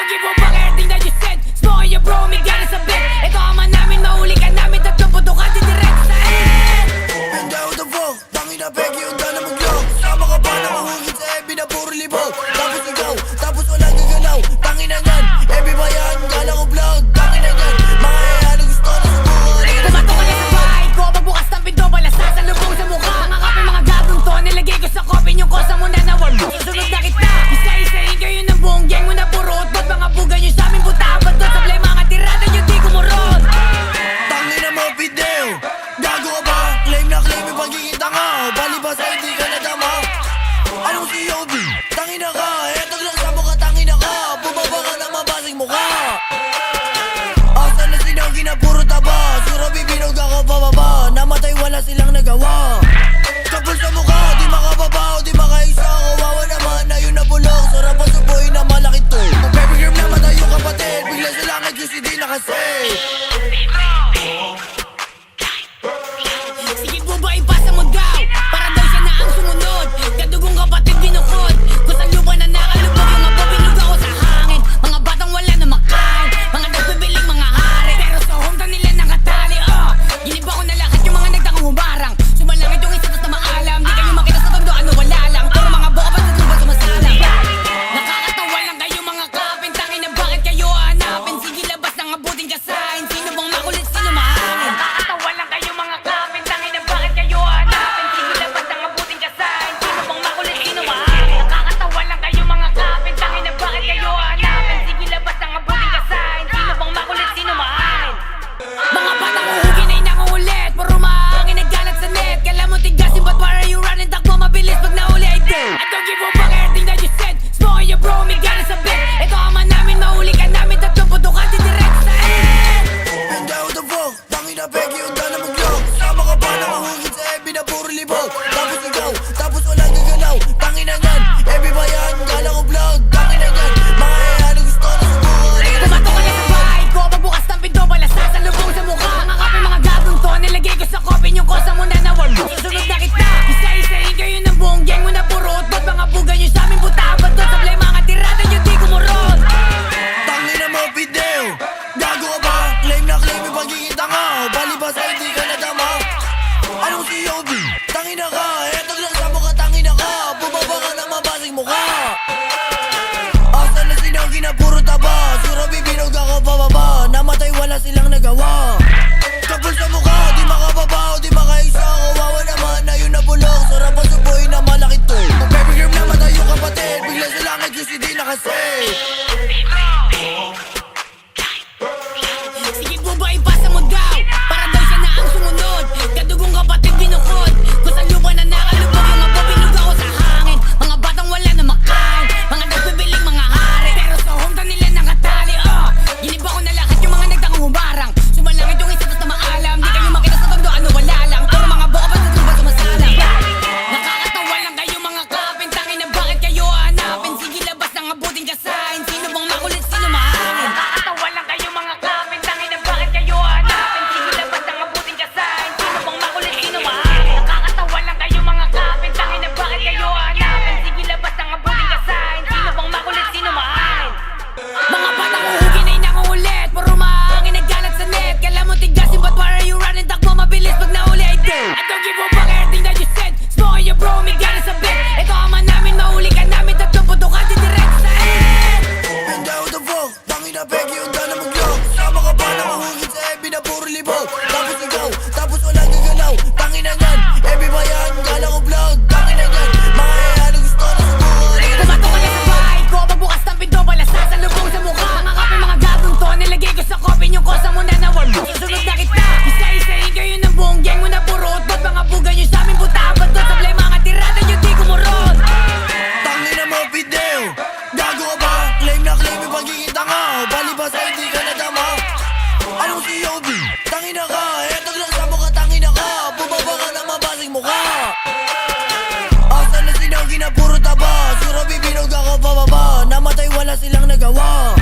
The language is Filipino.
don't give a fuck everything that you said. Smoking your bro, may gana sa bed. Ito ama namin, mahuli ka namin. Tatlong puto ka, didirect sa head. And out the fuck, tangina peki, unta na mag-lock. Sama ka pa na mahugit sa ebi na puro libog. Tapos ikaw, tapos walang gagalaw. Tangina yan, ebi ba yan? Kala ko vlog, tangina yan. Mga ano gusto na subukan. Pumatok ka na sa bahay ko, pagbukas ng pinto, balasas sa lubong sa mukha. Mga kape, mga gagong to, nilagay ko sa kopi. Yung kosa mo na nawal. Susunod na kita, isa-isahin kayo ng buong gang mo na purot. Ba't mga buga nyo sa amin, puta ba doon? Sablay mga tirada nyo, di kumurot. Tangina mo, video. Gago ka ba? Claim na claim yung pagiging tanga. Balibas ay hindi ka nadama. Anong COB? Tangina ka, eto lang sa mukha, tangina ka. Bumaba ka na mabasing mukha. Asa na sinangin na puro taba. Sura bibinog ako pababa. Namatay wala silang nagawa. Kapul sa mukha, di makababa o di makaisa. Kawawa naman na yun nabulok. Sarap ang suboy na malaki to. Baby girl namatay yung kapatid. Bigla sa langit yung hindi nakasave. Sige po ba ipasa mo daw? Para daw siya na ang sumunod. Kadugong kapatid binukod. Kung saan lupa na nakalubog. Yung mapabinog ako sa hangin. Mga batang wala na makain. Mga nagbibiling mga hari. Pero sa hometown nila nakatali. Giniba ko na lahat yung mga nagtakang humarang. Sumalangit yung isa tas na maalam. Di kayo makita sa tondo ano wala lang. Pero mga buka pa sa tuba sumasalang. Nakakatawa lang kayo mga kapin. Tangin na bakit kayo hanapin? Sige labas ng abuting kasahin. Sino bang makulit sino mahangin? Nakakatawa lang kayo mga kapin. Tangin na bakit kayo hanapin? Sige labas ng abuting kasahin. Sino bang makulit sino mahangin? Nakakatawa lang kayo mga kapin. Tangin na bakit kayo hanapin? Sige labas ng abuting kasahin. Sino bang makulit sino mahangin? Mga batang uhugin ay nanguulit. Puro mahangin naggalat sa net. Kala mo tigasin but why are you running? Takbo mabilis pag nauli ay dead. I don't give a fuck everything that you said. Smoking your bro, may gana sa bed. Ito ama namin, mahuli ka namin. Tatlong puto ka, didirect sa head. And out the fuck, tangina peki, unta na mag-lock. Sama ka pa na mahugit sa ebi na puro libog. Tapos ikaw, tapos walang gagalaw. Tangina yan, ebi ba yan? Kala ko vlog, tangina yan. Mga ano gusto na subukan. Pumatok ka na sa bahay ko, pagbukas ng pinto, balasas sa lubong sa mukha. Mga kape, mga gagong to, nilagay ko sa kopi. Yung kosa mo na nawal. Susunod na kita, isa-isahin kayo ng buong gang mo na purot. Ba't mga buga nyo sa amin, puta ba doon? Sablay mga tirada nyo, di kumurot. Tangina mo, video. Gago ka ba? Claim na claim yung pagiging tanga. Balibas ay hindi ka nadama. Anong COB? Tangina ka, eto lang sa mukha, tangina ka. Bumaba ka na mabasing mukha. Asa na sinangin na puro taba. Sura bibinog ako pababa. Namatay wala silang nagawa. Kapul sa mukha, di makababa o di makaisa. Kawawa naman na yun nabulok. Sarap ang suboy na malaki to. Baby girl namatay yung kapatid. Bigla sa langit yung hindi nakasave. Sige po ba ipasa mo daw? Para daw siya na ang sumunod. Kadugong kapatid binukod. Kung saan lupa na nakalubog. Yung mapabinog ako sa hangin. Mga batang wala na makain. Mga nagbibiling mga hari. Pero sa hometown nila nakatali. Giniba ko na lahat yung mga nagtakang humarang. Sumalangit yung isa tas na maalam. Di kayo makita sa tondo ano wala lang. Pero mga buka pa sa tuba sumasalang. Nakakatawa lang kayo mga kapin. Tangin na bakit kayo hanapin? Sige labas ng abuting kasahin. Sino bang makulit sino mahangin? Nakakatawa lang kayo mga kapin. Tangin na bakit kayo hanapin? Sige labas ng abuting kasahin. Sino bang makulit sino mahangin? Nakakatawa lang kayo mga kapin. Tangin na bakit kayo hanapin? Sige labas ng abuting kasahin. Sino bang makulit sino mahangin? Mga batang uhugin ay nanguulit. Puro mahangin naggalat sa net. Kala mo tigasin but why are you running? Takbo mabilis pag nauli ay dead. I don't give a fuck everything that you said. Smoking your bro, may gana sa bed. Ito ama namin, mahuli ka namin. Tatlong puto ka, didirect sa head. And out the fuck, tangina peki, unta na mag-lock. Sama ka pa na mahugit sa ebi na puro libog. Tapos ikaw, tapos walang gagalaw. Tangina yan, ebi ba yan? Kala ko vlog, tangina yan. Mga ano gusto na subukan. Pumatok ka na sa bahay ko, pagbukas ng pinto, balasas sa lubong sa mukha. Mga kape, mga gagong to, nilagay ko sa kopi. Yung kosa mo na nawal. Susunod na kita, isa-isahin kayo ng buong gang mo na purot. Ba't mga buga nyo sa amin, puta ba doon? Sablay mga tirada nyo, di kumurot. Tangina mo, video. Gago ka ba? Claim na claim yung pagiging tanga. Balibas ay hindi ka nadama. Anong COB? Tangina ka, eto lang sa mukha, tangina ka. Bumaba ka na mabasing mukha. Asa na sinangin na puro taba. Sura bibinog ako pababa. Namatay wala silang nagawa.